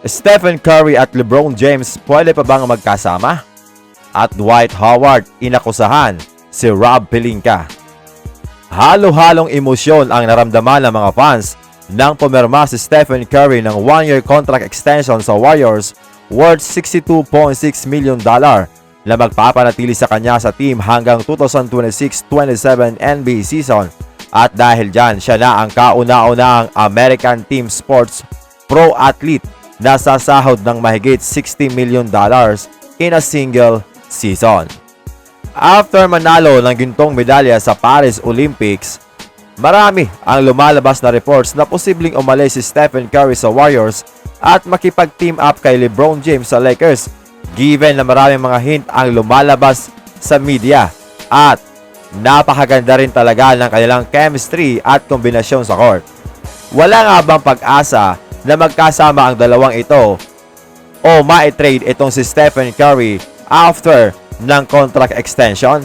Stephen Curry at LeBron James pwede pa bang magkasama? At Dwight Howard inakusahan si Rob Pelinka. Halo-halong emosyon ang naramdaman ng mga fans nang pumirma si Stephen Curry ng 1-year contract extension sa Warriors worth $62.6 million na magpapanatili sa kanya sa team hanggang 2026-27 NBA season. At dahil dyan, siya na ang kauna-unahang American Team Sports Pro Athlete na sasahod ng mahigit $60 million in a single season. After manalo ng gintong medalya sa Paris Olympics, marami ang lumalabas na reports na posibleng umalis si Stephen Curry sa Warriors at makipag-team up kay LeBron James sa Lakers, given na maraming mga hint ang lumalabas sa media at napakaganda rin talaga ng kanilang chemistry at kombinasyon sa court. Wala nga bang pag-asa na magkasama ang dalawang ito o ma-trade itong si Stephen Curry after ng contract extension?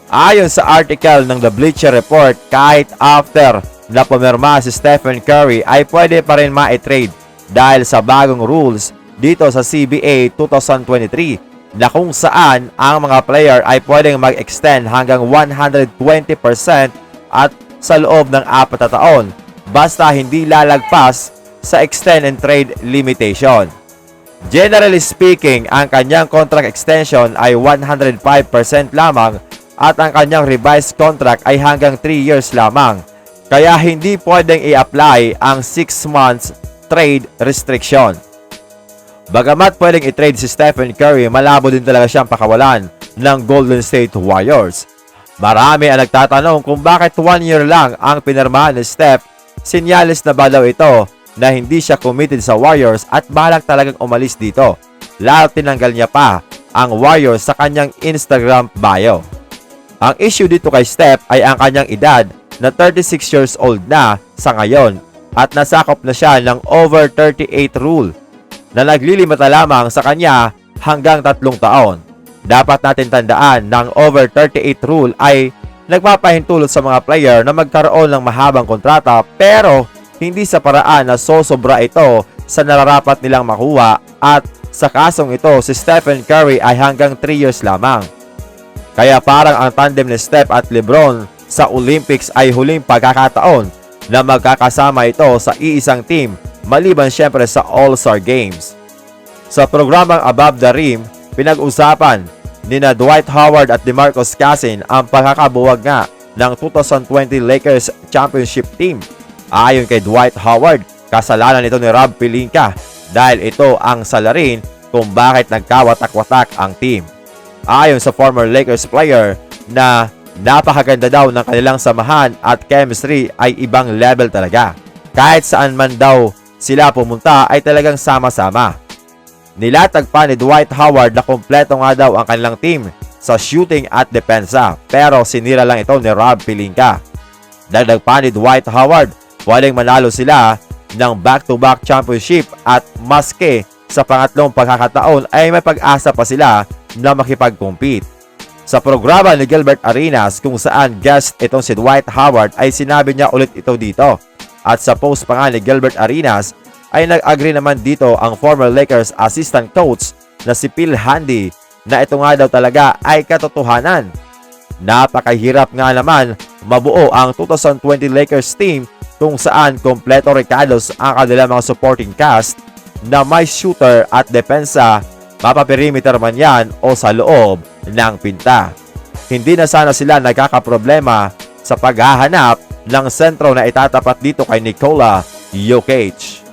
Ayon sa article ng The Bleacher Report, kahit after na pumirma si Stephen Curry ay pwede pa rin ma-trade dahil sa bagong rules dito sa CBA 2023 na kung saan ang mga player ay pwedeng mag-extend hanggang 120% at sa loob ng 4 na taon basta hindi lalagpas sa extend and trade limitation. Generally speaking, ang kanyang contract extension ay 105% lamang at ang kanyang revised contract ay hanggang 3 years lamang. Kaya hindi pwedeng i-apply ang 6 months trade restriction. Bagamat pwedeng i-trade si Stephen Curry, malabo din talaga siyang pakawalan ng Golden State Warriors. Marami ang nagtatanong kung bakit 1 year lang ang pinirmahan ni Steph. Sinyalis na ba daw ito na hindi siya committed sa Warriors at balak talagang umalis dito? Lalo tinanggal niya pa ang Warriors sa kanyang Instagram bio. Ang issue dito kay Steph ay ang kanyang edad na 36 years old na sa ngayon at nasakop na siya ng over 38 rule na naglilimita lamang sa kanya hanggang 3 taon. Dapat natin tandaan ng over 38 rule ay nagpapahintulot sa mga player na magkaroon ng mahabang kontrata pero hindi sa paraan na sosobra ito sa nararapat nilang makuha at sa kasong ito si Stephen Curry ay hanggang 3 years lamang. Kaya parang ang tandem ni Steph at LeBron sa Olympics ay huling pagkakataon na magkakasama ito sa iisang team maliban syempre sa All-Star Games. Sa programang Above the Rim, pinag-usapan nina Dwight Howard at DeMarcus Cousins ang pagkakabuwag nga ng 2020 Lakers Championship Team. Ayon kay Dwight Howard, kasalanan ito ni Rob Pelinka dahil ito ang salarin kung bakit nagkawatak-watak ang team. Ayon sa former Lakers player na napakaganda daw ng kanilang samahan at chemistry ay ibang level talaga. Kahit saan man daw sila pumunta ay talagang sama-sama. Nilatag pa ni Dwight Howard na kompleto nga daw ang kanilang team sa shooting at depensa pero sinira lang ito ni Rob Pelinka. Dagdag pa ni Dwight Howard, pwedeng manalo sila ng back-to-back championship at maske sa pangatlong pagkakataon ay may pag-asa pa sila na makipag-compete. Sa programa ni Gilbert Arenas kung saan guest itong si Dwight Howard ay sinabi niya ulit ito dito. At sa post pa nga ni Gilbert Arenas ay nag-agree naman dito ang former Lakers assistant coach na si Phil Handy na ito nga daw talaga ay katotohanan. Napakahirap nga naman mabuo ang 2020 Lakers team kung saan kompleto recados ang kanilang mga supporting cast na may shooter at depensa, mapaperimeter man yan o sa loob ng pinta. Hindi na sana sila nagkakaproblema sa paghahanap ng sentro na itatapat dito kay Nikola Jokic.